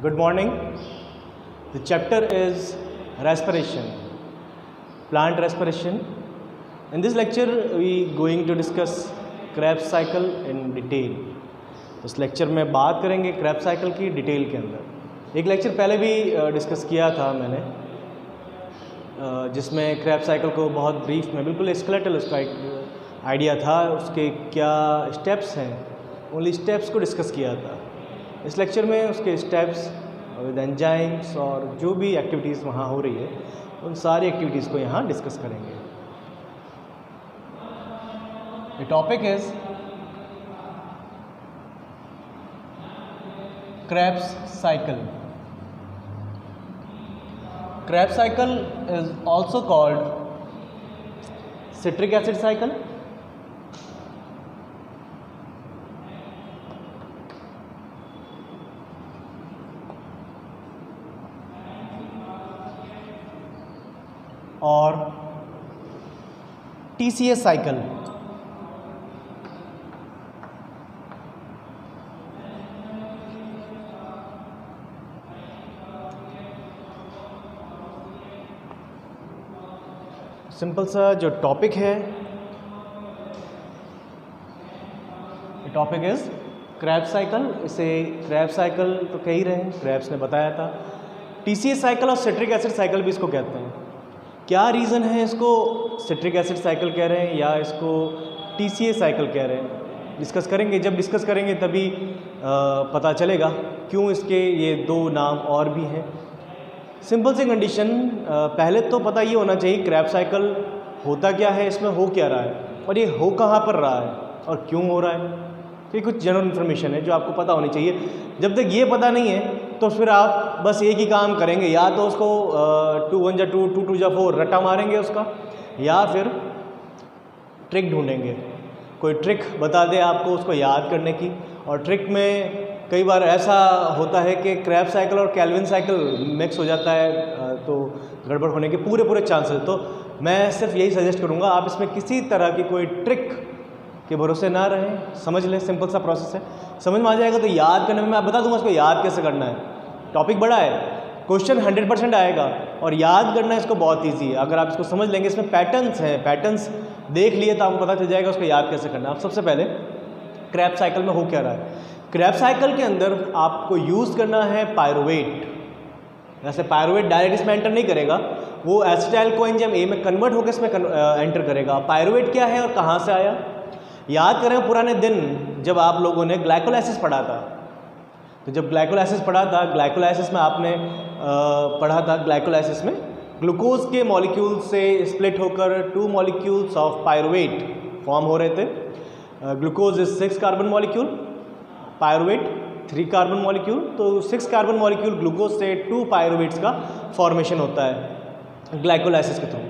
Good morning. The chapter is respiration, plant respiration. In this lecture, we going to discuss Krebs cycle in detail. इस lecture में बात करेंगे Krebs cycle की detail के अंदर। एक लेक्चर पहले भी डिस्कस किया था मैंने, जिसमें Krebs cycle को बहुत ब्रीफ में, बिल्कुल स्केलेटल उसका एक आइडिया था, उसके क्या स्टेप्स हैं, ओनली स्टेप्स को डिस्कस किया था। इस लेक्चर में उसके स्टेप्स विद एंजाइम्स और जो भी एक्टिविटीज़ वहाँ हो रही है उन सारी एक्टिविटीज़ को यहाँ डिस्कस करेंगे। The topic is Krebs cycle. Krebs cycle is also called citric acid cycle, और TCA cycle। सिंपल सा जो टॉपिक है, टॉपिक इज Krebs cycle। इसे Krebs cycle तो कह ही रहे हैं, Krebs ने बताया था। TCA cycle और सिट्रिक एसिड साइकिल भी इसको कहते हैं। क्या रीज़न है इसको सिट्रिक एसिड साइकिल कह रहे हैं या इसको TCA साइकिल कह रहे हैं, डिस्कस करेंगे। जब डिस्कस करेंगे तभी पता चलेगा क्यों इसके ये दो नाम और भी हैं। सिंपल सी कंडीशन, पहले तो पता ये होना चाहिए Krebs साइकिल होता क्या है, इसमें हो क्या रहा है और ये हो कहाँ पर रहा है और क्यों हो रहा है। तो ये कुछ जनरल इन्फॉर्मेशन है जो आपको पता होनी चाहिए। जब तक ये पता नहीं है तो फिर आप बस एक ही काम करेंगे, या तो उसको 2 1 जा 2 2 2 जा 4 रट्टा मारेंगे उसका, या फिर ट्रिक ढूंढेंगे। कोई ट्रिक बता दे आपको उसको याद करने की। और ट्रिक में कई बार ऐसा होता है कि Krebs साइकिल और केल्विन साइकिल मिक्स हो जाता है, तो गड़बड़ होने के पूरे चांसेस। तो मैं सिर्फ यही सजेस्ट करूँगा, आप इसमें किसी तरह की कोई ट्रिक के भरोसे ना रहें, समझ लें। सिंपल सा प्रोसेस है, समझ में आ जाएगा। तो याद करने में मैं बता दूंगा इसको याद कैसे करना है। टॉपिक बड़ा है, क्वेश्चन 100% आएगा और याद करना इसको बहुत इजी है। अगर आप इसको समझ लेंगे, इसमें पैटर्न्स हैं, पैटर्न्स देख लिए तो आपको पता चल जाएगा उसको याद कैसे करना है। अब सबसे पहले Krebs साइकिल में हो क्या रहा है। Krebs साइकिल के अंदर आपको यूज़ करना है पायरुवेट। वैसे पायरुवेट डायरेक्ट इसमें एंटर नहीं करेगा, वो एसिटाइल कोएंजाइम ए में कन्वर्ट होकर इसमें एंटर करेगा। पायरुवेट क्या है और कहाँ से आया, याद करें पुराने दिन जब आप लोगों ने ग्लाइकोलाइसिस पढ़ा था। तो जब ग्लाइकोलाइसिस पढ़ा था, ग्लाइकोलाइसिस में आपने पढ़ा था, ग्लाइकोलाइसिस में ग्लूकोज के मॉलिक्यूल से स्प्लिट होकर 2 मॉलिक्यूल्स ऑफ पायरुवेट फॉर्म हो रहे थे। Glucose is 6 carbon molecule, pyruvate 3 carbon molecule. तो 6 कार्बन मॉलिक्यूल ग्लूकोज से 2 पायरुवेट्स का फॉर्मेशन होता है ग्लाइकोलाइसिस के थ्रू।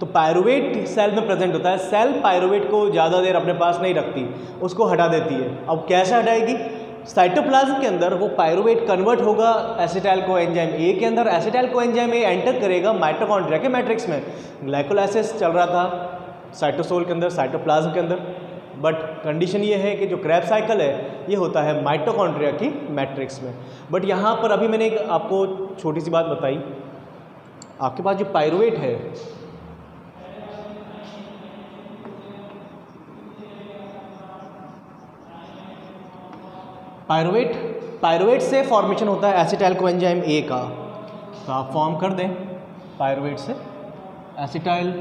तो पायरुवेट सेल में प्रेजेंट होता है। सेल पायरुवेट को ज़्यादा देर अपने पास नहीं रखती, उसको हटा देती है। अब कैसे हटाएगी, साइटोप्लाज्म के अंदर वो पायरुवेट कन्वर्ट होगा एसिटाइल कोएंजाइम ए के अंदर। एसिटाइल कोएंजाइम ए एंटर करेगा माइटोकॉन्ड्रिया के मैट्रिक्स में। ग्लाइकोलाइसिस चल रहा था साइटोसोल के अंदर, साइटोप्लाज्म के अंदर। बट कंडीशन ये है कि जो Krebs साइकिल है ये होता है माइटोकॉन्ड्रिया की मैट्रिक्स में। बट यहाँ पर अभी मैंने एक आपको छोटी सी बात बताई, आपके पास जो पायरुवेट है, पायरुवेट से फॉर्मेशन होता है एसिटाइल कोएंजाइम ए का। तो आप फॉर्म कर दें पायरुवेट से एसिटाइल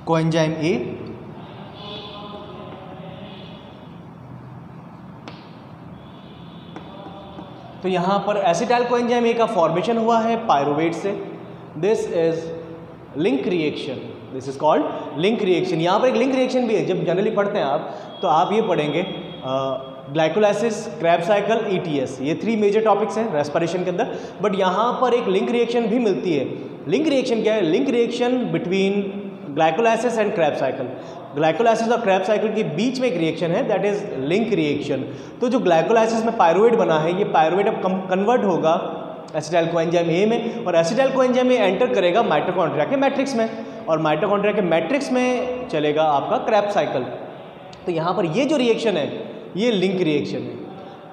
कोएंजाइम ए। तो यहां पर एसिटाइल कोएंजाइम ए का फॉर्मेशन हुआ है पायरुवेट से। This is link reaction, this is called link reaction. यहाँ पर एक लिंक रिएक्शन भी है। जब जनरली पढ़ते हैं आप तो आप ये पढ़ेंगे ग्लाइकोलाइसिस, Krebs साइकिल, ETS, ये 3 मेजर टॉपिक्स हैं रेस्पिरेशन के अंदर। बट यहाँ पर एक लिंक रिएक्शन भी मिलती है। लिंक रिएक्शन क्या है, link reaction between glycolysis and Krebs cycle. Glycolysis और Krebs साइकिल के बीच में एक रिएक्शन है, दैट इज लिंक रिएक्शन। तो जो ग्लाइकोलाइसिस में पायरुवेट बना है, ये पायरुवेट अब कन्वर्ट होगा एसिटाइल कोएंजाइम ए में, और एसिटाइल कोएंजाइम ए एंटर करेगा माइटोकॉन्ड्रिया के मैट्रिक्स में। और माइटोकॉन्ड्रिया के मैट्रिक्स में चलेगा आपका क्रेब्स साइकिल। तो यहाँ पर ये जो रिएक्शन है ये लिंक रिएक्शन है।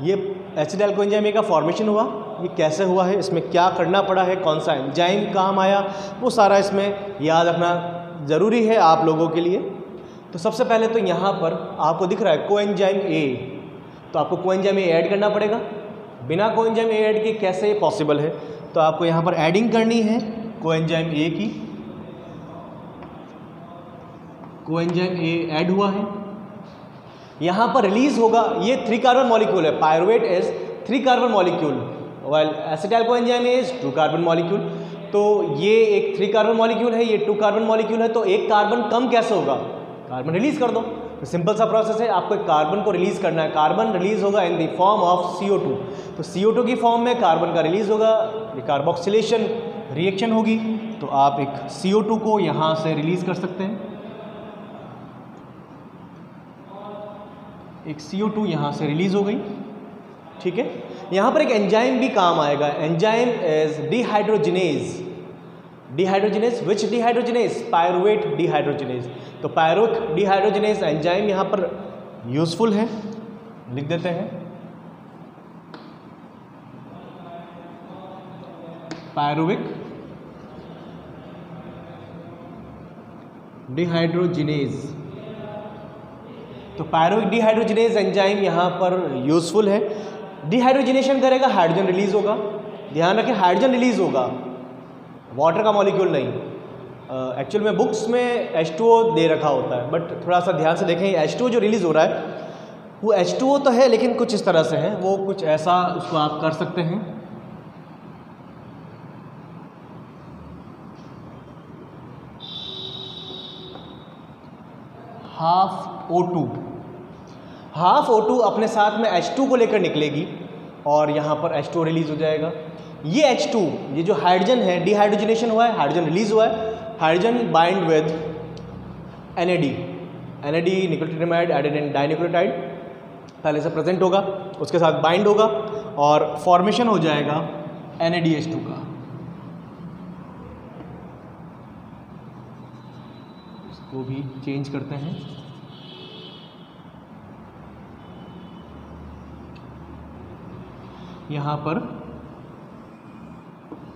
ये एसिटाइल कोएंजाइम ए का फॉर्मेशन हुआ, ये कैसे हुआ है, इसमें क्या करना पड़ा है, कौन सा एंजाइम काम आया, वो सारा इसमें याद रखना ज़रूरी है आप लोगों के लिए। तो सबसे पहले तो यहाँ पर आपको दिख रहा है कोएंजाइम ए, तो आपको कोएंजाइम ए ऐड करना पड़ेगा। बिना कोएंजाइम ए ऐड के कैसे पॉसिबल है, तो आपको यहाँ पर एडिंग करनी है कोएंजाइम ए की। कोएंजाइम ए ऐड हुआ है, यहाँ पर रिलीज होगा, ये 3 कार्बन मॉलिक्यूल है, pyruvate is 3 carbon molecule while acetyl coenzyme A is 2 carbon molecule. तो ये एक 3 कार्बन मॉलिक्यूल है, ये 2 कार्बन मॉलिक्यूल है, तो एक कार्बन कम कैसे होगा, कार्बन रिलीज कर दो। तो सिंपल सा प्रोसेस है, आपको एक कार्बन को रिलीज करना है, कार्बन रिलीज होगा in the form of CO2। तो CO2 की फॉर्म में कार्बन का रिलीज होगा, कार्बोक्सिलेशन रिएक्शन होगी, तो आप एक CO2 को यहाँ से रिलीज कर सकते हैं। एक CO2 यहाँ से रिलीज हो गई, ठीक है। यहाँ पर एक एंजाइम भी काम आएगा, enzyme is dehydrogenase. Dehydrogenase, which dehydrogenase, pyruvate dehydrogenase. तो पायरुवेट डिहाइड्रोजिनेज एंजाइम यहाँ पर यूजफुल है, लिख देते हैं पायरुविक डिहाइड्रोजिनेज। तो पायरुविक डिहाइड्रोजिनेज एंजाइम यहाँ पर यूजफुल है, डिहाइड्रोजिनेशन करेगा, हाइड्रोजन रिलीज होगा। ध्यान रखें हाइड्रोजन रिलीज होगा, वाटर का मॉलिक्यूल नहीं। एक्चुअल में बुक्स में H2O दे रखा होता है, बट थोड़ा सा ध्यान से देखें, H2O जो रिलीज हो रहा है वो H2O तो है, लेकिन कुछ इस तरह से है, वो कुछ ऐसा उसको आप कर सकते हैं। हाफ O2 अपने साथ में H2 को लेकर निकलेगी और यहाँ पर H2O रिलीज हो जाएगा। ये H2, ये जो हाइड्रोजन है, डिहाइड्रोजनेशन हुआ है, हाइड्रोजन रिलीज हुआ है, hydrogen bind with NAD nicotinamide adenine dinucleotide पहले से प्रेजेंट होगा, उसके साथ बाइंड होगा और फॉर्मेशन हो जाएगा NADH2 का। इसको भी चेंज करते हैं, यहाँ पर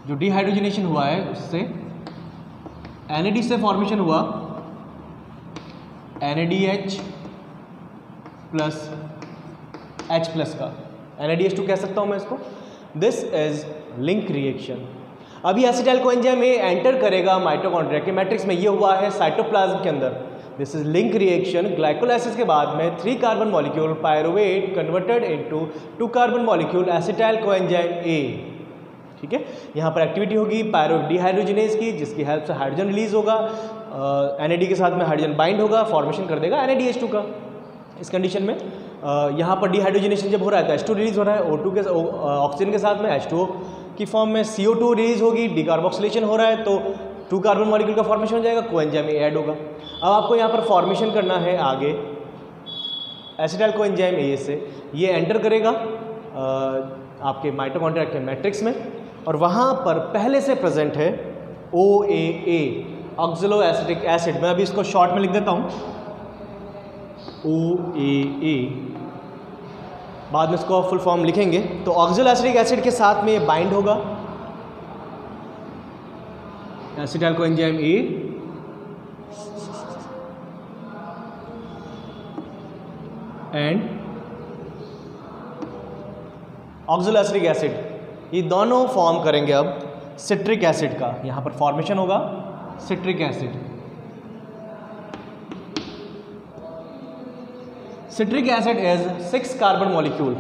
जो डिहाइड्रोजनेशन हुआ है उससे NAD से फॉर्मेशन हुआ NADH प्लस H प्लस का, NADH2 कह सकता हूँ मैं इसको। This is link reaction. अभी एसिटाइल कोएंजाइम ए एंटर करेगा माइटोकॉन्ड्रिया के मैट्रिक्स में, ये हुआ है साइटोप्लाज्म के अंदर। This is link reaction. Glycolysis के बाद में 3 carbon molecule pyruvate converted into 2 carbon molecule acetyl coenzyme A, ठीक है। यहाँ पर एक्टिविटी होगी पायरुवेट डिहाइड्रोजिनेज की, जिसकी हेल्प से हाइड्रोजन रिलीज होगा, NAD के साथ में हाइड्रोजन बाइंड होगा, फॉर्मेशन कर देगा NADH2 का। इस कंडीशन में यहाँ पर डिहाइड्रोजनेशन जब हो रहा है तो H2 रिलीज हो रहा है, O2 के ऑक्सीजन के साथ में H2O की फॉर्म में CO2 रिलीज होगी, डिकार्बोक्सिलेशन हो रहा है तो 2 कार्बन मॉलिक्यूल का फॉर्मेशन हो जाएगा, कोएंजाइम ए ऐड होगा। अब आपको यहाँ पर फॉर्मेशन करना है आगे एसिटाइल कोएंजाइम ए से, ये एंटर करेगा आपके माइटोकॉन्ड्रिया के मैट्रिक्स में और वहाँ पर पहले से प्रेजेंट है OAA ऑक्सिलो एसिटिक एसिड। मैं अभी इसको शॉर्ट में लिख देता हूँ OAA, बाद में इसको फुल फॉर्म लिखेंगे। तो ऑक्सिलो एसिटिक एसिड के साथ में ये बाइंड होगा acetyl coenzyme A and oxalo acetic acid, ये दोनों फॉर्म करेंगे अब सिट्रिक एसिड का। यहाँ पर फॉर्मेशन होगा citric acid. Citric acid is 6 carbon molecule,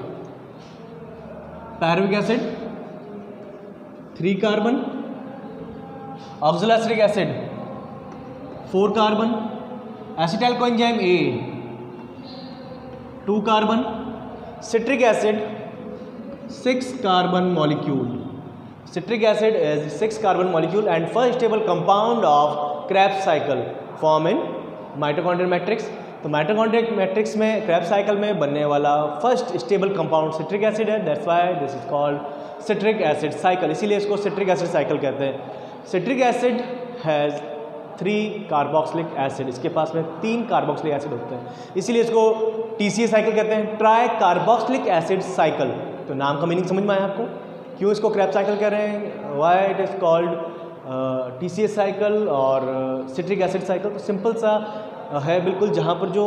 pyruvic acid 3 carbon, oxalo acetic acid 4 carbon, acetyl coenzyme A 2 carbon, citric acid 6 carbon molecule. Citric acid is 6 carbon molecule and first stable compound of Krebs cycle form in mitochondrial matrix। तो mitochondrial matrix में Krebs cycle में बनने वाला first stable compound citric acid है, that's why this is called citric acid cycle, इसीलिए इसको citric acid cycle कहते हैं। Citric acid has 3 carboxylic acid, इसके पास में 3 कार्बोक्सिलिक एसिड होते हैं, इसीलिए इसको TCA साइकिल कहते हैं, ट्राई कार्बोक्सिलिक एसिड साइकिल। तो नाम का मीनिंग समझ में आया आपको, क्यों इसको क्रैब साइकिल कह रहे हैं, why it is called TCA cycle और सिट्रिक एसिड साइकिल। तो सिंपल सा है बिल्कुल, जहाँ पर जो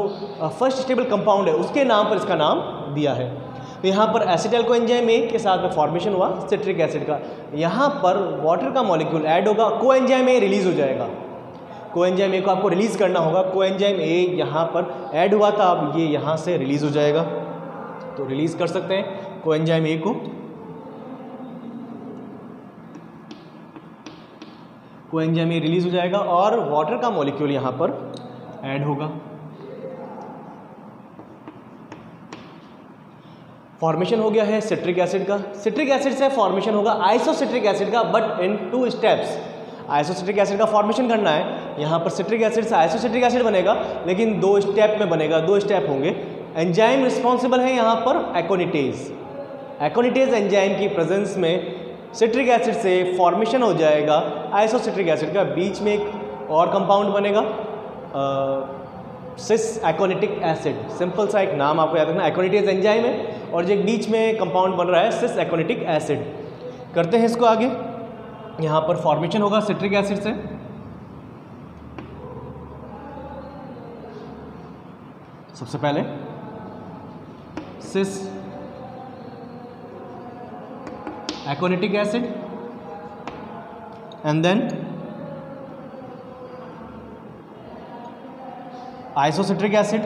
फर्स्ट स्टेबल कंपाउंड है उसके नाम पर इसका नाम दिया है। तो यहाँ पर एसिटाइल कोएंजाइम ए के साथ में फॉर्मेशन हुआ सिट्रिक एसिड का, यहाँ पर वाटर का मॉलिक्यूल ऐड होगा, कोएंजाइम ए रिलीज हो जाएगा, कोएंजाइम ए को आपको रिलीज करना होगा, कोएंजाइम ए यहाँ पर ऐड हुआ था, अब ये यहाँ से रिलीज हो जाएगा। तो रिलीज कर सकते हैं कोएंजाइम ए को, कोएंजाइम ए रिलीज हो जाएगा और वाटर का मॉलिक्यूल यहाँ पर ऐड होगा। फॉर्मेशन हो गया है सिट्रिक एसिड का। सिट्रिक एसिड से फॉर्मेशन होगा आइसोसिट्रिक एसिड का, but in 2 steps. Isocitric acid का फॉर्मेशन करना है, यहाँ पर सिट्रिक एसिड से आइसोसिट्रिक एसिड बनेगा, लेकिन 2 स्टेप में बनेगा, 2 स्टेप होंगे। एंजाइम रिस्पॉन्सिबल है यहाँ पर एकोनिटेज। एकोनिटेज एंजाइम की प्रेजेंस में सिट्रिक एसिड से फॉर्मेशन हो जाएगा आइसोसिट्रिक एसिड का, बीच में एक और कंपाउंड बनेगा सिस एकोनिटिक एसिड। सिंपल सा एक नाम आपको याद रखना, एकोनिटेज एंजाइम है और जो बीच में कंपाउंड बन रहा है सिस एकोनिटिक एसिड। करते हैं इसको आगे, यहाँ पर फॉर्मेशन होगा सिट्रिक एसिड से, सबसे पहले cis aconitic acid and then isocitric acid,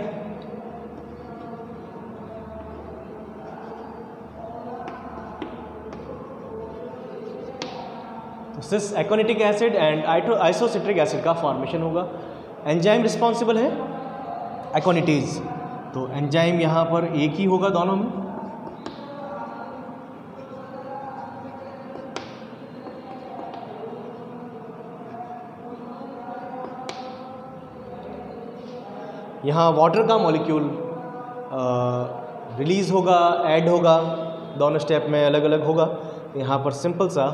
तो cis aconitic acid and isocitric acid का फॉर्मेशन होगा। एंजाइम रिस्पॉन्सिबल है एकोनिटेज, तो एंजाइम यहाँ पर एक ही होगा दोनों में। यहाँ वाटर का मॉलिक्यूल रिलीज होगा, ऐड होगा, दोनों स्टेप में अलग अलग होगा। यहाँ पर सिंपल सा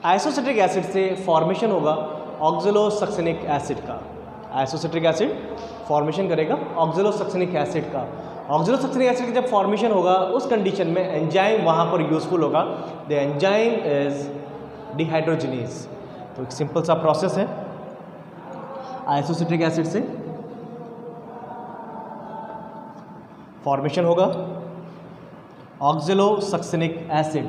आइसोसिट्रिक एसिड से फॉर्मेशन होगा ऑक्जेलोसक्सेनिक एसिड का। आइसोसिट्रिक एसिड फॉर्मेशन करेगा ऑक्जेलोसक्सेनिक एसिड का। ऑक्जेलोसक्सेनिक एसिड का जब फॉर्मेशन होगा उस कंडीशन में एंजाइम वहाँ पर यूजफुल होगा, द एंजाइम इज डिहाइड्रोजिनेज। तो एक सिंपल सा प्रोसेस है, आइसोसिट्रिक एसिड से फॉर्मेशन होगा ऑक्जेलोसक्सेनिक एसिड।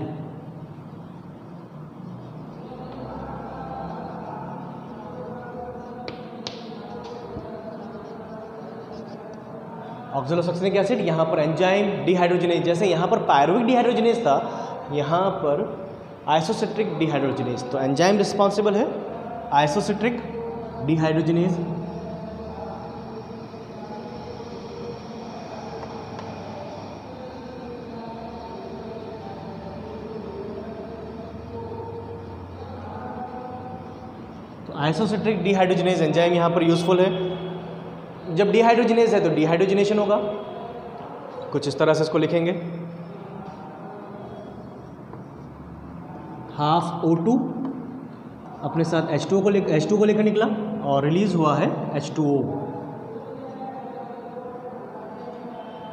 ऑक्जेलोसक्सेनिक एसिड, यहाँ पर एंजाइम डिहाइड्रोजिनेज, जैसे यहाँ पर पायरुविक डिहाइड्रोजिनेज था, यहाँ पर आइसोसिट्रिक डिहाइड्रोजिनेज। तो एंजाइम रिस्पॉन्सिबल है आइसोसिट्रिक डिहाइड्रोजिनेज। तो आइसोसिट्रिक डिहाइड्रोजिनेज एंजाइम यहाँ पर यूजफुल है। जब डिहाइड्रोजिनेज है तो डिहाइड्रोजिनेशन होगा, कुछ इस तरह से इसको लिखेंगे, हाफ O2 अपने साथ H2O को लेकर निकला और रिलीज हुआ है H2O।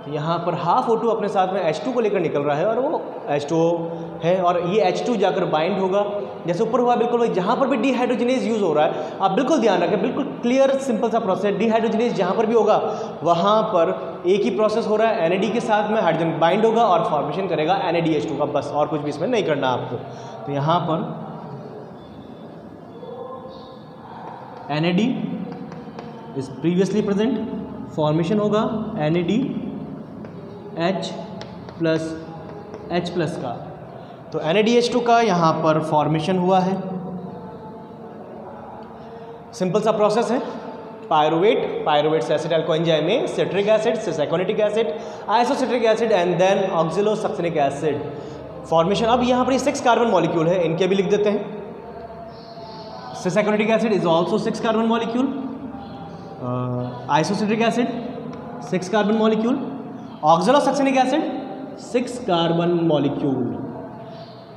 यहाँ पर हाफ O2 अपने साथ में H2 को लेकर निकल रहा है और वो H2O है, और ये H2 जाकर बाइंड होगा, जैसे ऊपर हुआ बिल्कुल वही। जहाँ पर भी डिहाइड्रोजिनेज यूज़ हो रहा है आप बिल्कुल ध्यान रखें, बिल्कुल क्लियर सिंपल सा प्रोसेस। डिहाइड्रोजिनेज जहाँ पर भी होगा वहाँ पर एक ही प्रोसेस हो रहा है, NAD के साथ में हाइड्रोजन बाइंड होगा और फॉर्मेशन करेगा NADH2 का, बस और कुछ भी इसमें नहीं करना आपको। तो यहाँ पर NAD is previously present, formation होगा NADH+H+ का। तो NADH2 का यहाँ पर फॉर्मेशन हुआ है, सिंपल सा प्रोसेस है। पायरुवेट से एसिटाइल कोएंजाइम में citric acid, cis aconitic acid, isocitric acid and then oxalosuccinic acid formation. अब यहाँ पर 6 कार्बन मॉलिक्यूल है, इनके भी लिख देते हैं। Cis aconitic acid is also 6 carbon molecule, isocitric acid 6 carbon molecule, oxalosuccinic acid 6 carbon molecule,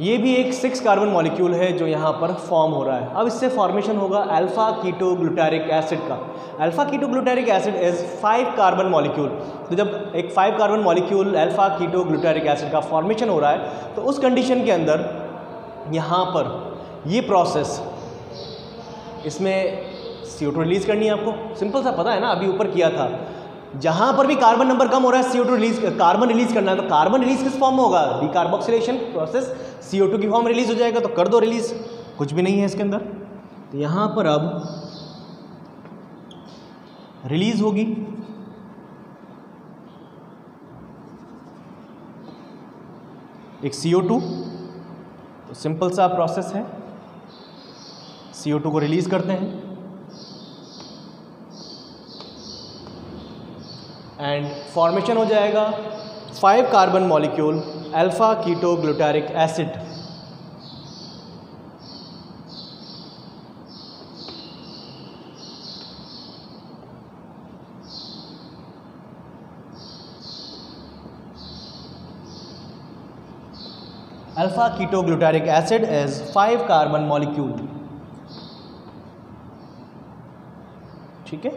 ये भी एक 6 कार्बन मॉलिक्यूल है जो यहाँ पर फॉर्म हो रहा है। अब इससे फॉर्मेशन होगा अल्फा कीटोग्लूटारिक एसिड का। Alpha ketoglutaric acid is 5 carbon molecule. तो जब एक 5 carbon molecule alpha ketoglutaric acid का फॉर्मेशन हो रहा है तो उस कंडीशन के अंदर यहाँ पर ये प्रोसेस, इसमें CO2 रिलीज करनी है आपको, सिंपल सा पता है ना, अभी ऊपर किया था। जहां पर भी कार्बन नंबर कम हो रहा है CO2 रिलीज, कार्बन रिलीज करना है, तो कार्बन रिलीज किस फॉर्म में होगा? डिकार्बोक्सिलेशन प्रोसेस, CO2 की फॉर्म रिलीज हो जाएगा, तो कर दो रिलीज, कुछ भी नहीं है इसके अंदर। तो यहां पर अब रिलीज होगी एक CO2, तो सिंपल सा प्रोसेस है, CO2 को रिलीज करते हैं एंड फॉर्मेशन हो जाएगा 5 carbon molecule alpha ketoglutaric acid. Alpha ketoglutaric acid is 5 carbon molecule. ठीक है,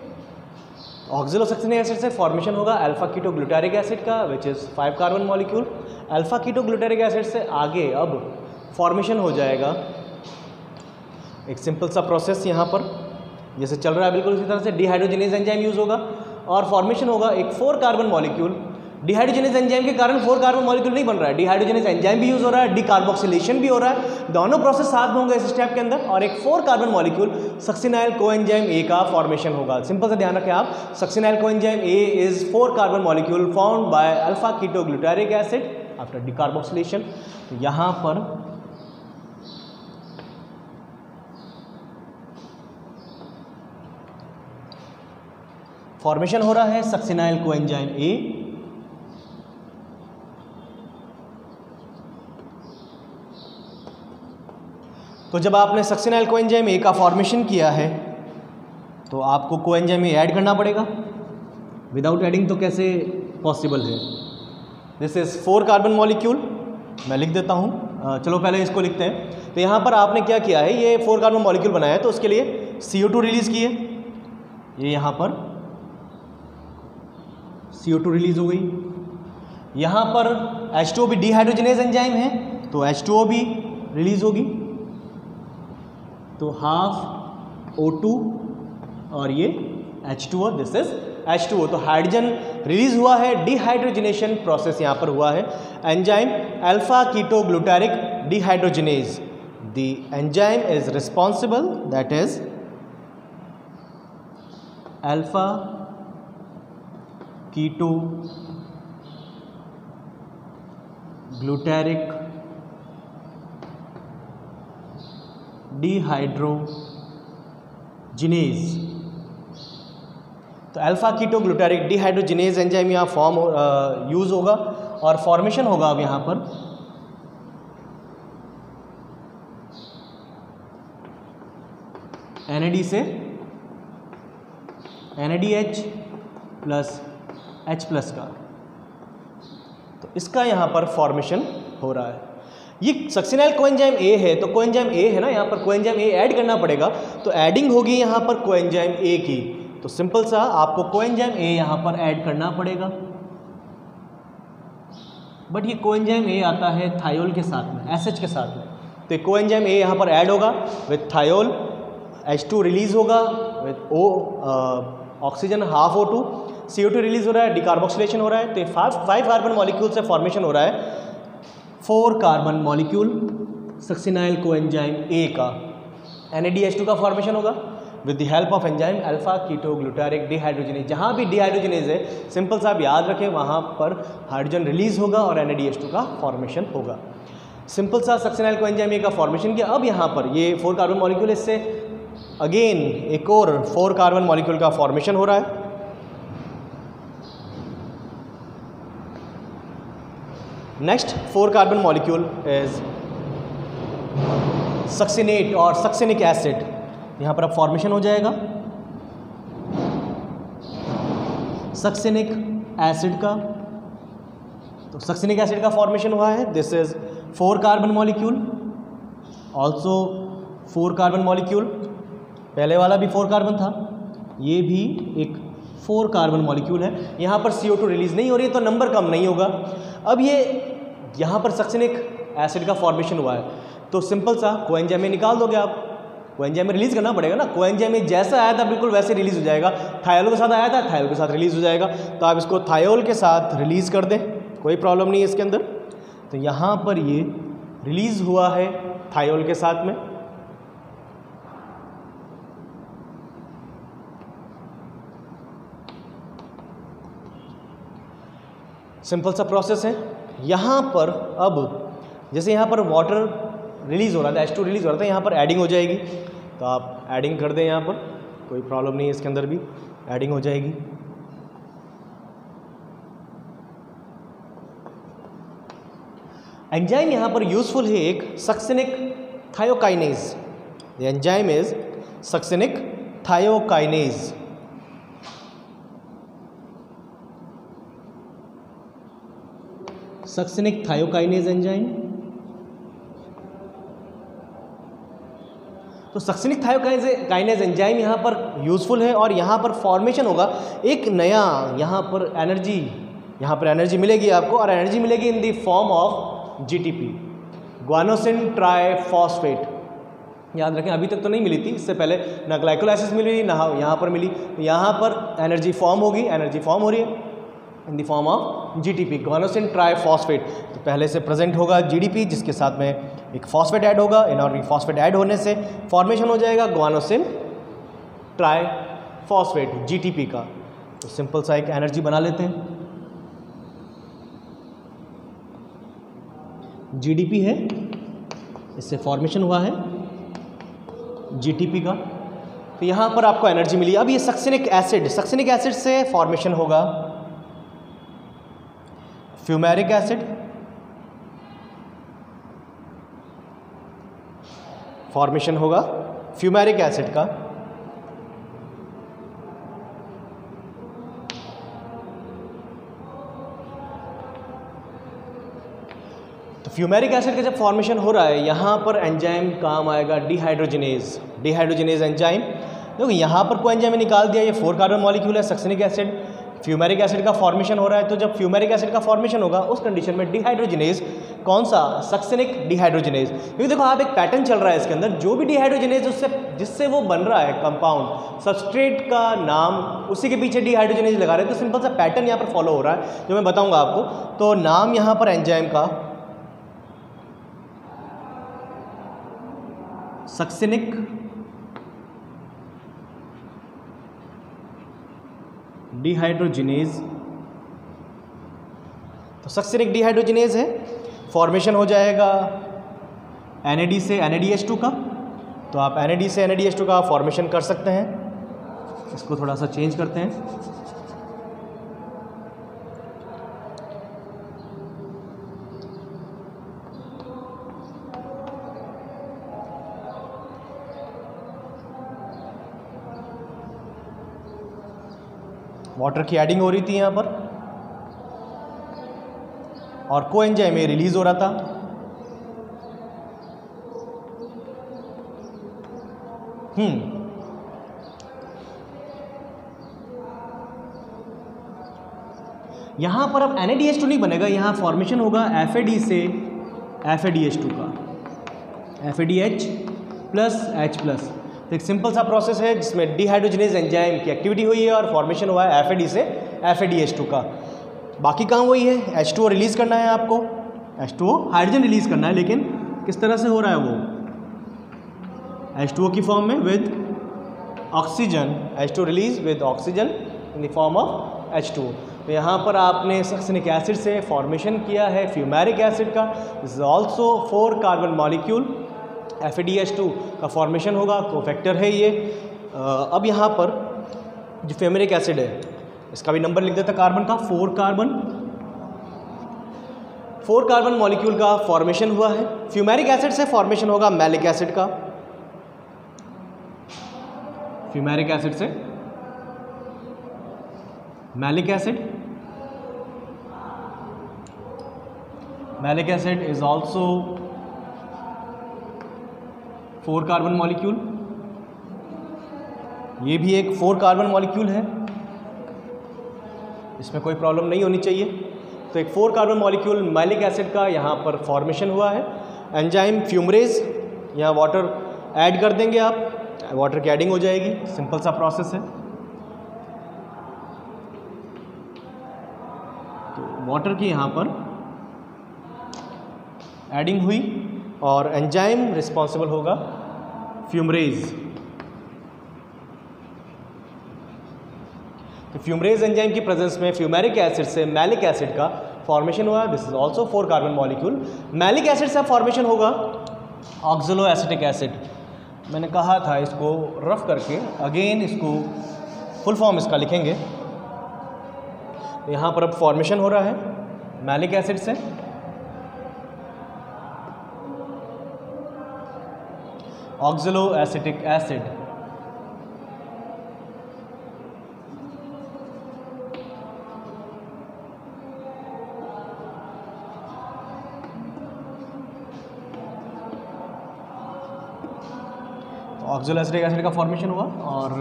ऑक्सैलोसक्सेनिक एसिड से फॉर्मेशन होगा अल्फा कीटोग्लूटारिक एसिड का which is 5 carbon molecule. Alpha ketoglutaric acid से आगे अब फॉर्मेशन हो जाएगा एक सिंपल सा प्रोसेस, यहाँ पर जैसे चल रहा है बिल्कुल उसी तरह से डिहाइड्रोजिनेज एंजाइम यूज़ होगा और फॉर्मेशन होगा एक 4 कार्बन मॉलिक्यूल। डिहाइड्रोजिनेज एंजाइम के कारण 4 कार्बन मॉलिक्यूल नहीं बन रहा है, डिहाइड्रोजिनेज एंजाइम भी यूज़ हो रहा है, डिकार्बोक्सिलेशन भी हो रहा है, दोनों प्रोसेस साथ में होंगे इस स्टेप के अंदर, और एक 4 carbon molecule succinyl coenzyme A का फॉर्मेशन होगा। सिंपल से ध्यान रखें आप, succinyl coenzyme A is 4 carbon molecule formed by alpha ketoglutaric acid after decarboxylation. तो यहाँ पर फॉर्मेशन हो रहा है सक्सिनाइल कोएंजाइम ए, तो जब आपने सक्सिनाइल कोएंजाइम ए का फॉर्मेशन किया है तो आपको कोएंजाइम ए ऐड करना पड़ेगा, विदाउट एडिंग तो कैसे पॉसिबल है। दिस इज 4 कार्बन मॉलिक्यूल, मैं लिख देता हूँ, चलो पहले इसको लिखते हैं। तो यहाँ पर आपने क्या किया है, ये 4 कार्बन मॉलिक्यूल बनाया है तो उसके लिए CO2 रिलीज किए, ये यहाँ पर CO2 रिलीज हो गई। यहाँ पर H2O भी डिहाइड्रोजिनेज एंजाइम है तो H2O भी रिलीज होगी, तो हाफ O2 और ये H2O, दिस इज H2O। तो हाइड्रोजन रिलीज हुआ है, डिहाइड्रोजिनेशन प्रोसेस यहाँ पर हुआ है। Enzyme alpha ketoglutaric dehydrogenase, the enzyme is responsible, that is alpha ketoglutaric dehydrogenase. तो अल्फा कीटोग्लूटारिक डिहाइड्रोजिनेज एंजाइम यहाँ फॉर्म यूज होगा और फॉर्मेशन होगा अब यहाँ पर NAD से NADH प्लस H+ का, तो इसका यहाँ पर फॉर्मेशन हो रहा है। ये सक्सिनाइल कोएंजाइम ए है तो कोएंजाइम ए है ना, यहाँ पर कोएंजाइम ए ऐड करना पड़ेगा, तो ऐडिंग होगी यहाँ पर कोएंजाइम ए की। तो सिंपल सा आपको कोएंजाइम ए यहाँ पर ऐड करना पड़ेगा, बट ये कोएंजाइम ए आता है थायोल के साथ में, SH के साथ में, तो ये कोएंजाइम ए यहाँ पर ऐड होगा विथ थायोल, H2 रिलीज होगा with O oxygen half O2, CO2 release हो रहा है, डिकार्बोक्सिलेशन हो रहा है, तो 5 कार्बन मॉलिक्यूल से फॉर्मेशन हो रहा है 4 carbon molecule succinyl coenzyme A का। NADH2 का फॉर्मेशन होगा with the help of enzyme alpha ketoglutaric dehydrogenase. जहाँ भी डिहाइड्रोजिनेज है सिंपल सा आप याद रखें वहाँ पर हाइड्रोजन रिलीज होगा और NADH2 का फॉर्मेशन होगा। सिंपल सा सक्सिनाइल कोएंजाइम ए का फॉर्मेशन किया। अब यहाँ पर ये 4 कार्बन मॉलिक्यूल, इससे अगेन एक और 4 कार्बन मॉलिक्यूल का फॉर्मेशन हो रहा है। Next 4 carbon molecule is succinate और सक्सिनिक एसिड, यहाँ पर अब फॉर्मेशन हो जाएगा सक्सिनिक एसिड का। तो सक्सिनिक एसिड का फॉर्मेशन हुआ है, this is 4 carbon molecule, also 4 carbon molecule. पहले वाला भी 4 कार्बन था, ये भी एक 4 कार्बन मॉलिक्यूल है। यहाँ पर CO2 रिलीज नहीं हो रही है तो नंबर कम नहीं होगा। अब ये यहाँ पर सक्सिनिक एसिड का फॉर्मेशन हुआ है तो सिंपल सा कोएंजाइम में निकाल दोगे आप। कोएंजाइम में रिलीज करना पड़ेगा ना, कोएंजाइम में जैसा आया था बिल्कुल वैसे रिलीज हो जाएगा। थायोल के साथ आया था, थायोल के साथ रिलीज हो जाएगा। तो आप इसको थायोल के साथ रिलीज कर दें, कोई प्रॉब्लम नहीं है इसके अंदर। तो यहाँ पर ये रिलीज हुआ है थायोल के साथ में। सिंपल सा प्रोसेस है। यहाँ पर अब जैसे यहाँ पर वाटर रिलीज हो रहा था, H2 रिलीज हो रहा था, यहाँ पर एडिंग हो जाएगी। तो आप एडिंग कर दें, यहाँ पर कोई प्रॉब्लम नहीं है, इसके अंदर भी एडिंग हो जाएगी। एंजाइम यहाँ पर यूजफुल है एक succinic thiokinase. The enzyme is succinic thiokinase. Succinic thiokinase enzyme. तो सक्सिनिक थायोकाइनेज एंजाइम यहाँ पर यूजफुल है और यहाँ पर फॉर्मेशन होगा एक नया, यहाँ पर एनर्जी मिलेगी आपको, और एनर्जी मिलेगी in the form of GTP, guanosine triphosphate. याद रखें अभी तक तो नहीं मिली थी, इससे पहले ना ग्लाइकोलाइसिस मिली ना यहाँ पर मिली। तो यहाँ पर एनर्जी फॉर्म होगी, एनर्जी फॉर्म हो रही है in the form of GTP, guanosine triphosphate. तो पहले से प्रेजेंट होगा GDP जिसके साथ में एक फॉस्फेट ऐड होगा, इनऑर्गेनिक फॉस्फेट ऐड होने से फॉर्मेशन हो जाएगा ग्वानोसिन ट्राइफॉस्फेट GTP का। तो सिंपल सा एक एनर्जी बना लेते हैं, GDP है, इससे फॉर्मेशन हुआ है GTP का। तो यहाँ पर आपको एनर्जी मिली। अब ये सक्सिनिक एसिड से फॉर्मेशन होगा फ्यूमेरिक एसिड, फॉर्मेशन होगा फ्यूमेरिक एसिड का। तो फ्यूमेरिक एसिड का जब फॉर्मेशन हो रहा है, यहाँ पर एंजाइम काम आएगा डिहाइड्रोजिनेज एंजाइम। देखो यहाँ पर कोएंजाइम में निकाल दिया, ये 4 कार्बन मॉलिक्यूल है सक्सिनिक एसिड, फ्यूमेरिक एसिड का फॉर्मेशन हो रहा है। तो जब फ्यूमेरिक एसिड का फॉर्मेशन होगा उस कंडीशन में डिहाइड्रोजिनेज, कौन सा, सक्सिनिक डिहाइड्रोजिनेज। क्योंकि देखो आप एक पैटर्न चल रहा है इसके अंदर, जो भी डिहाइड्रोजिनेज उससे जिससे वो बन रहा है कंपाउंड, सबस्ट्रेट का नाम उसी के पीछे डिहाइड्रोजिनेज लगा रहे हैं। तो सिंपल सा पैटर्न यहाँ पर फॉलो हो रहा है जो मैं बताऊंगा आपको। तो नाम यहाँ पर एंजाइम का सक्सिनिक डिहाइड्रोजिनेज। तो सक्सिनिक डिहाइड्रोजिनेज है, फॉर्मेशन हो जाएगा NAD से NADH2 का। तो आप NAD से NADH2 का फॉर्मेशन कर सकते हैं। इसको थोड़ा सा चेंज करते हैं। वाटर की एडिंग हो रही थी यहाँ पर और कोएंजाइम में रिलीज हो रहा था। यहाँ पर अब NADH2 नहीं बनेगा, यहाँ फॉर्मेशन होगा FAD से FADH2 का, FADH प्लस H+। तो एक सिंपल सा प्रोसेस है जिसमें डिहाइड्रोजिनेज एंजाइम की एक्टिविटी हुई है और फॉर्मेशन हुआ है FAD से FADH2 का। बाकी काम वही है, H2O रिलीज करना है आपको, H2O हाइड्रोजन रिलीज करना है, लेकिन किस तरह से हो रहा है वो, H2O की फॉर्म में with oxygen, H2O release with oxygen in the form of H2O। तो यहाँ पर आपने सक्सिनिक एसिड से फॉर्मेशन किया है फ्यूमेरिक एसिड का, this is also 4 carbon molecule, FADH2 का फॉर्मेशन होगा, कोफैक्टर है ये। अब यहाँ पर जो फ्यूमेरिक एसिड है इसका भी नंबर लिख देता कार्बन का, 4 कार्बन मॉलिक्यूल का फॉर्मेशन हुआ है। फ्यूमेरिक एसिड से फॉर्मेशन होगा मैलिक एसिड का, फ्यूमेरिक एसिड से malic acid, malic acid is also 4 carbon molecule, ये भी एक 4 कार्बन मॉलिक्यूल है, इसमें कोई प्रॉब्लम नहीं होनी चाहिए। तो एक 4 कार्बन मॉलिक्यूल मैलिक एसिड का यहाँ पर फॉर्मेशन हुआ है। एंजाइम फ्यूमरेज, यहाँ वाटर ऐड कर देंगे आप, वाटर की एडिंग हो जाएगी, सिंपल सा प्रोसेस है। तो वाटर की यहाँ पर एडिंग हुई और एंजाइम रिस्पॉन्सिबल होगा फ्यूमरेज। तो फ्यूमरेज एंजाइम की प्रेजेंस में फ्यूमेरिक एसिड से मैलिक एसिड का फॉर्मेशन हुआ। This is also 4 carbon molecule. Malic acid से फॉर्मेशन होगा ऑक्सलो एसिटिक एसिड। मैंने कहा था इसको रफ करके, अगेन इसको फुल फॉर्म इसका लिखेंगे। यहाँ पर अब फॉर्मेशन हो रहा है मैलिक एसिड से ऑक्सलो एसिटिक एसिड। ऑक्सलो एसिटिक एसिड का फॉर्मेशन हुआ और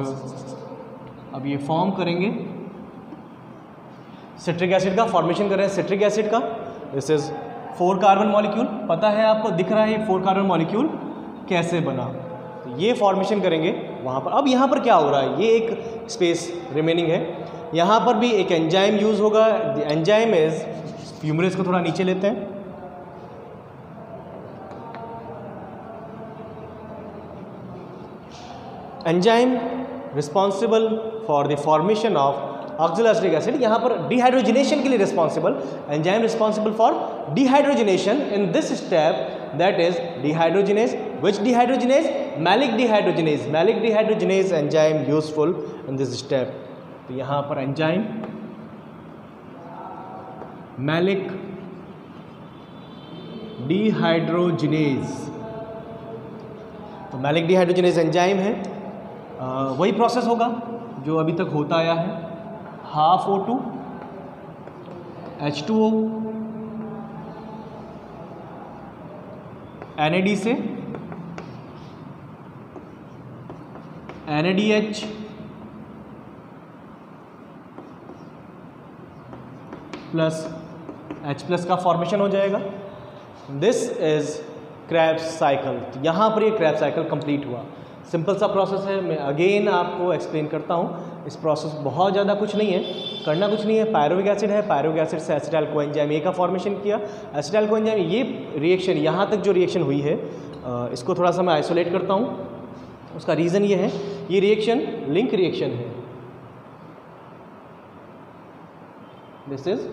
अब ये फॉर्म करेंगे सिट्रिक एसिड का फॉर्मेशन कर रहे हैं सिट्रिक एसिड का। This is 4 carbon molecule. पता है आपको, दिख रहा है ये 4 कार्बन मॉलिक्यूल कैसे बना। तो ये फॉर्मेशन करेंगे वहाँ पर। अब यहाँ पर क्या हो रहा है, ये एक स्पेस रिमेनिंग है, यहाँ पर भी एक एंजाइम यूज होगा। एंजाइम इज, फ्यूमरेज को थोड़ा नीचे लेते हैं, enzyme responsible for the formation of oxaloacetic acid. यहाँ पर डिहाइड्रोजिनेशन के लिए responsible, enzyme responsible for dehydrogenation in this step, that is dehydrogenase. Which dehydrogenase? Malic dehydrogenase. Malic dehydrogenase enzyme useful in this step. तो यहाँ पर enzyme malic dehydrogenase, तो malic dehydrogenase enzyme है। वही प्रोसेस होगा जो अभी तक होता आया है, हाफ O2 H2O NAD से NADH प्लस H+ का फॉर्मेशन हो जाएगा। This is Krebs cycle. यहाँ पर ये क्रेब्स साइकिल कंप्लीट हुआ। सिंपल सा प्रोसेस है, मैं अगेन आपको एक्सप्लेन करता हूँ। इस प्रोसेस बहुत ज़्यादा कुछ नहीं है, करना कुछ नहीं है। पायरुविक एसिड है, पायरुविक एसिड से एसिटाइल कोएंजाइम ए का फॉर्मेशन किया। एसिटाइल कोएंजाइम ये रिएक्शन, यहाँ तक जो रिएक्शन हुई है, इसको थोड़ा सा मैं आइसोलेट करता हूँ। उसका रीज़न ये है, ये रिएक्शन लिंक रिएक्शन है। This is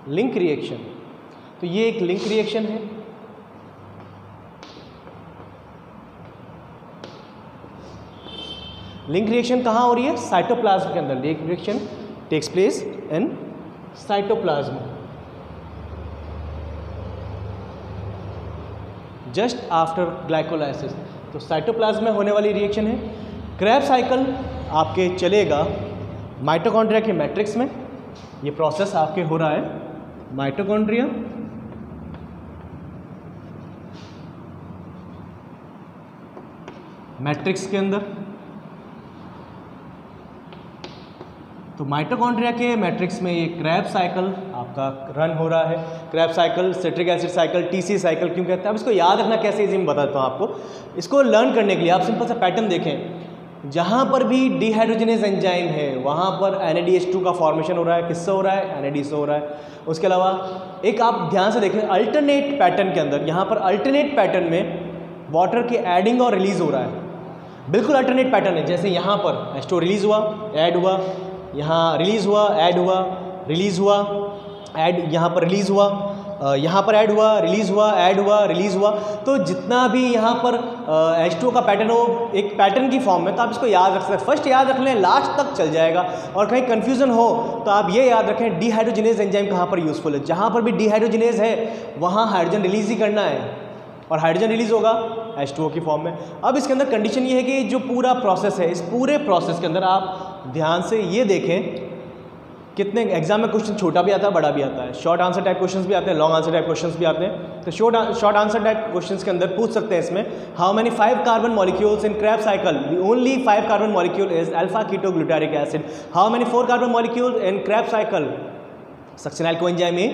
link reaction. तो ये एक लिंक रिएक्शन है। लिंक रिएक्शन कहाँ हो रही है? साइटोप्लाज्म के अंदर। Link reaction takes place in cytoplasm, just after glycolysis. तो साइटोप्लाज्म में होने वाली रिएक्शन है। क्रेब्स साइकिल आपके चलेगा माइटोकॉन्ड्रिया के मैट्रिक्स में। ये प्रोसेस आपके हो रहा है माइटोकॉन्ड्रिया, मैट्रिक्स के अंदर। तो माइटोकॉन्ड्रिया के मैट्रिक्स में ये क्रेब्स साइकिल आपका रन हो रहा है। Krebs cycle, citric acid cycle, TC cycle क्यों कहते हैं? अब इसको याद रखना कैसे, इजी मैं बताता हूँ आपको। इसको लर्न करने के लिए आप सिंपल सा पैटर्न देखें। जहाँ पर भी डिहाइड्रोजिनेज एंजाइम है वहाँ पर NADH2 का फॉर्मेशन हो रहा है। किससे हो रहा है? NAD से हो रहा है। उसके अलावा एक आप ध्यान से देखें, अल्टरनेट पैटर्न के अंदर, यहाँ पर अल्टरनेट पैटर्न में वाटर की एडिंग और रिलीज हो रहा है। बिल्कुल अल्टरनेट पैटर्न है। जैसे यहाँ पर H2 रिलीज हुआ, ऐड हुआ, यहाँ रिलीज हुआ, ऐड हुआ, रिलीज हुआ, ऐड, यहाँ पर रिलीज हुआ, यहाँ पर ऐड हुआ, रिलीज हुआ, ऐड हुआ, रिलीज हुआ। तो जितना भी यहाँ पर H2O का पैटर्न हो, एक पैटर्न की फॉर्म में, तो आप इसको याद रख सकते हैं। फर्स्ट याद रख लें, लास्ट तक चल जाएगा। और कहीं कन्फ्यूजन हो तो आप ये याद रखें, डिहाइड्रोजिनेज एंजाइम कहाँ पर यूजफुल है। जहाँ पर भी डिहाइड्रोजिनेज है वहाँ हाइड्रोजन रिलीज ही करना है, और हाइड्रोजन रिलीज होगा H2O की फॉर्म में। अब इसके अंदर कंडीशन ये है कि जो पूरा प्रोसेस है, इस पूरे प्रोसेस के अंदर आप ध्यान से ये देखें, कितने एग्जाम में क्वेश्चन छोटा भी आता है, बड़ा भी आता है, शॉर्ट आंसर टाइप क्वेश्चंस भी आते हैं, लॉन्ग आंसर टाइप क्वेश्चंस भी आते हैं। तो शॉर्ट आंसर टाइप क्वेश्चंस के अंदर पूछ सकते हैं इसमें, how many 5 carbon molecules in Krebs cycle, the only 5 carbon molecule is alpha ketoglutaric acid, how many 4 carbon molecule in Krebs cycle, succinyl coenzyme A,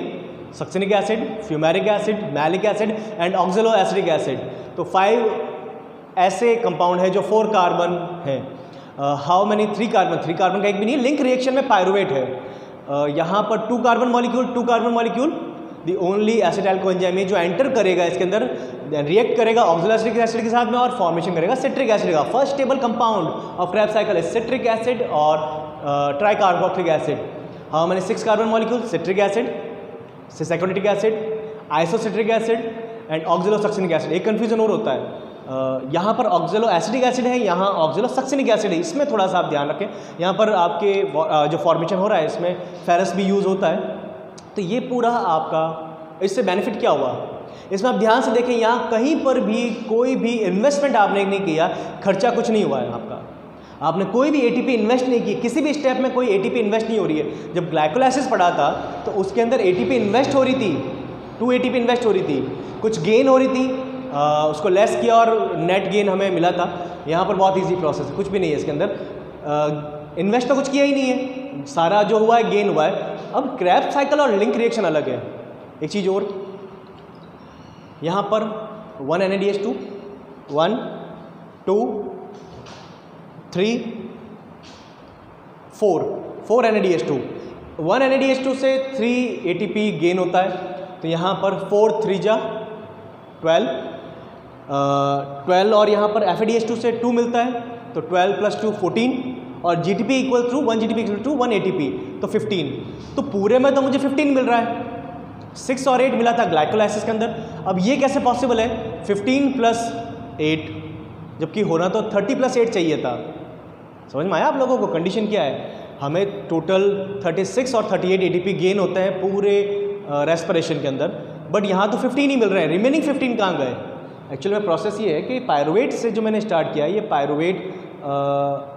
succinic acid, fumaric acid, malic acid and ऑक्जेलो acidic acid. तो 5 ऐसे compound है जो 4 carbon है। How many 3 carbon, 3 carbon का एक भी नहीं, link reaction में पायरुवेट है। यहाँ पर 2 carbon molecule the only acetyl coenzyme जो एंटर करेगा इसके अंदर, रिएक्ट करेगा ऑक्जेलो एसिडिक एसिड के साथ में और फॉर्मेशन करेगा सिट्रिक एसिड का। First stable compound of Krebs cycle is citric acid और tricarboxylic acid. How many 6 carbon molecule, citric acid, सेकेंडरिक acid, isocitric acid and oxalosuccinic acid. एक कन्फ्यूजन और होता है, यहाँ पर ऑक्जेलो एसिडिक एसिड है, यहाँ ऑक्जेलो सक्सिनिक एसिड है, इसमें थोड़ा सा आप ध्यान रखें। यहाँ पर आपके जो फॉर्मेशन हो रहा है इसमें फेरस भी यूज़ होता है। तो ये पूरा आपका, इससे बेनिफिट क्या हुआ, इसमें आप ध्यान से देखें, यहाँ कहीं पर भी कोई भी इन्वेस्टमेंट आपने नहीं किया, खर्चा कुछ नहीं हुआ है आपका, आपने कोई भी एटीपी इन्वेस्ट नहीं की, किसी भी स्टेप में कोई एटीपी इन्वेस्ट नहीं हो रही है। जब ग्लाइकोलाइसिस पढ़ा था तो उसके अंदर एटीपी इन्वेस्ट हो रही थी, 2 एटीपी इन्वेस्ट हो रही थी, कुछ गेन हो रही थी, उसको लेस किया और नेट गेन हमें मिला था। यहाँ पर बहुत इजी प्रोसेस है, कुछ भी नहीं है इसके अंदर, इन्वेस्ट तो कुछ किया ही नहीं है, सारा जो हुआ है गेन हुआ है। अब क्रेब्स साइकिल और लिंक रिएक्शन अलग है। एक चीज़ और, यहाँ पर 1 NADH2, 1 2 3 4 NADH2, 1 NADH2 से 3 ATP गेन होता है। तो यहाँ पर 4 3 जा 12 और यहाँ पर FADH2 से 2 मिलता है, तो 12 + 2 14 और GTP equal to 1 GTP equal to 1 ATP, तो 15। तो पूरे में तो मुझे 15 मिल रहा है, 6 और 8 मिला था ग्लाइकोलाइसिस के अंदर। अब ये कैसे पॉसिबल है 15 + 8, जबकि होना तो 30 + 8 चाहिए था। समझ में आया आप लोगों को कंडीशन क्या है, हमें टोटल 36 और 38 ATP गेन होते हैं पूरे रेस्पिरेशन के अंदर, बट यहाँ तो 15 ही मिल रहे हैं, रिमेनिंग 15 कहाँ गए। एक्चुअल में प्रोसेस ये है कि पायरुवेट से जो मैंने स्टार्ट किया, ये पायरुवेट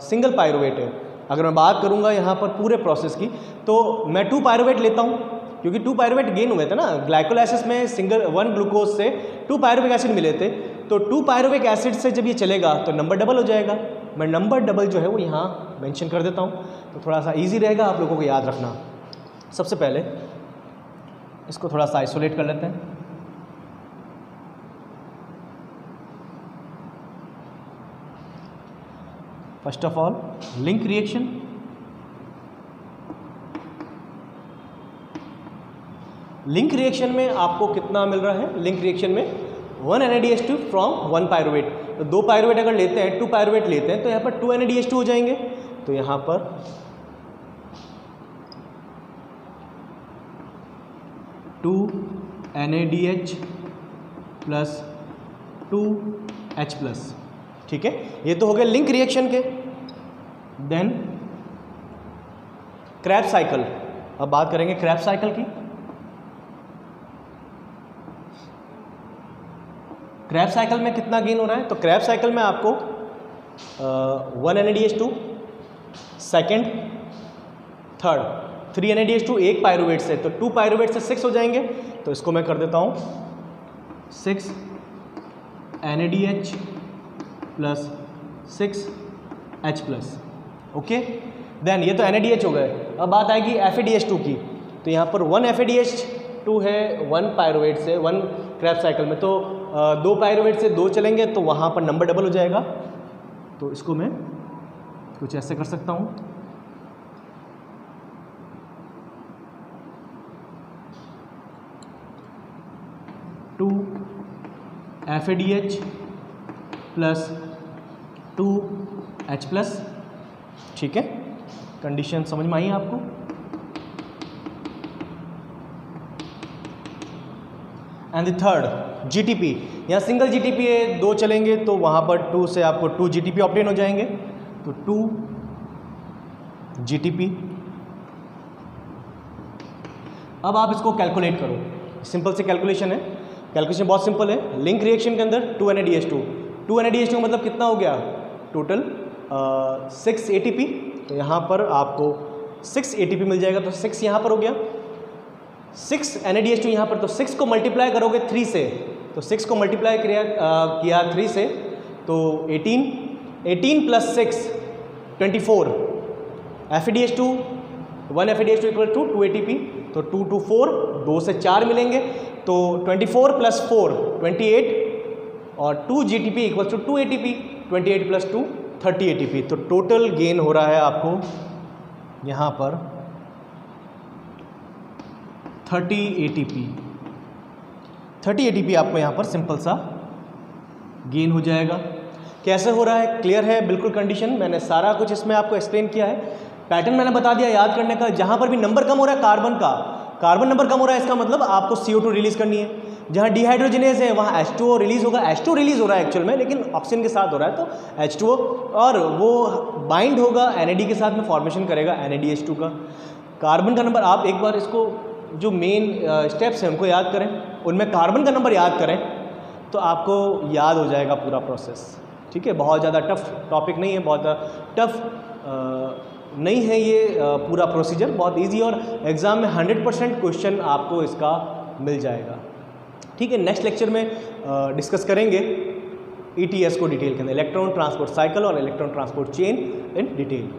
सिंगल पायरुवेट है। अगर मैं बात करूँगा यहाँ पर पूरे प्रोसेस की, तो मैं 2 पायरुवेट लेता हूँ, क्योंकि 2 पायरुवेट गेन हुए थे ना ग्लाइकोलाइसिस में, सिंगल 1 ग्लूकोज से 2 पायरुविक एसिड मिले थे। तो 2 पायरुविक एसिड से जब ये चलेगा तो नंबर डबल हो जाएगा। मैं नंबर डबल जो है वो यहाँ मेंशन कर देता हूँ, तो थोड़ा सा इजी रहेगा आप लोगों को याद रखना। सबसे पहले इसको थोड़ा सा आइसोलेट कर लेते हैं। First of all link reaction, link reaction में आपको कितना मिल रहा है, लिंक रिएक्शन में 1 NADH2 फ्रॉम 1 पायरुवेट। तो 2 पायरुवेट अगर लेते हैं, 2 पायरुवेट लेते हैं, तो यहाँ पर 2 NADH2 हो जाएंगे। तो यहाँ पर 2 NADH + 2H+, ठीक है। ये तो हो गए लिंक रिएक्शन के। देन क्रेब्स साइकिल, अब बात करेंगे क्रेब्स साइकिल की। क्रेब्स साइकिल में कितना गेन हो रहा है, तो क्रेब्स साइकिल में आपको 1 NADH2, सेकेंड, थर्ड, 3 NADH2 एक पायरुवेट से, तो 2 पायरुवेट से 6 हो जाएंगे। तो इसको मैं कर देता हूँ 6 NADH + 6H+, ओके। देन ये तो NADH हो गए। अब बात आएगी FADH2 की। तो यहाँ पर 1 FADH2 है 1 पायरुवेट से, 1 क्रेब्स साइकिल में, तो 2 पायरुवेट से 2 चलेंगे तो वहाँ पर नंबर डबल हो जाएगा। तो इसको मैं कुछ ऐसे कर सकता हूँ, टू FADH + 2H+, ठीक है। कंडीशन समझ में आई आपको। एंड द थर्ड GTP, यहाँ सिंगल GTP है, 2 चलेंगे तो वहाँ पर 2 से आपको 2 GTP ऑब्टेन हो जाएंगे। तो 2 GTP। अब आप इसको कैलकुलेट करो, सिंपल से कैलकुलेशन है, कैलकुलेशन बहुत सिंपल है। लिंक रिएक्शन के अंदर 2 NADH2 मतलब कितना हो गया टोटल 6 ATP, तो यहाँ पर आपको 6 ATP मिल जाएगा। तो 6 यहाँ पर हो गया, 6 NADH2 यहाँ पर, तो 6 को मल्टीप्लाई करोगे 3 से, तो 6 को मल्टीप्लाई किया 3 से तो 18 plus 6 24, FADH2 1 FADH2 equal to 2 ATP, तो 2 2 4, 2 से 4 मिलेंगे, तो 24 प्लस 4 28 और 2 GTP equal to 2 ATP, 28 plus 2 30 ATP। तो टोटल गेन हो रहा है आपको यहाँ पर 30 ATP। 30 ATP आपको यहाँ पर सिंपल सा गेन हो जाएगा। कैसे हो रहा है, क्लियर है बिल्कुल कंडीशन, मैंने सारा कुछ इसमें आपको एक्सप्लेन किया है। पैटर्न मैंने बता दिया याद करने का। जहाँ पर भी नंबर कम हो रहा है कार्बन का, कार्बन नंबर कम हो रहा है, इसका मतलब आपको CO2 रिलीज करनी है। जहाँ डिहाइड्रोजनेज है वहाँ H2O रिलीज होगा। H2O रिलीज हो रहा है एक्चुअल में, लेकिन ऑक्सीजन के साथ हो रहा है, तो H2O, और वो बाइंड होगा NAD के साथ में, फॉर्मेशन करेगा NADH2 का। कार्बन का नंबर, आप एक बार इसको जो मेन स्टेप्स हैं उनको याद करें, उनमें कार्बन का नंबर याद करें तो आपको याद हो जाएगा पूरा प्रोसेस। ठीक है, बहुत ज़्यादा टफ टॉपिक नहीं है, बहुत टफ नहीं है ये पूरा प्रोसीजर, बहुत इजी, और एग्ज़ाम में 100% क्वेश्चन आपको इसका मिल जाएगा। ठीक है, नेक्स्ट लेक्चर में डिस्कस करेंगे ETS को डिटेल के अंदर, इलेक्ट्रॉन ट्रांसपोर्ट साइकिल और electron transport chain in detail.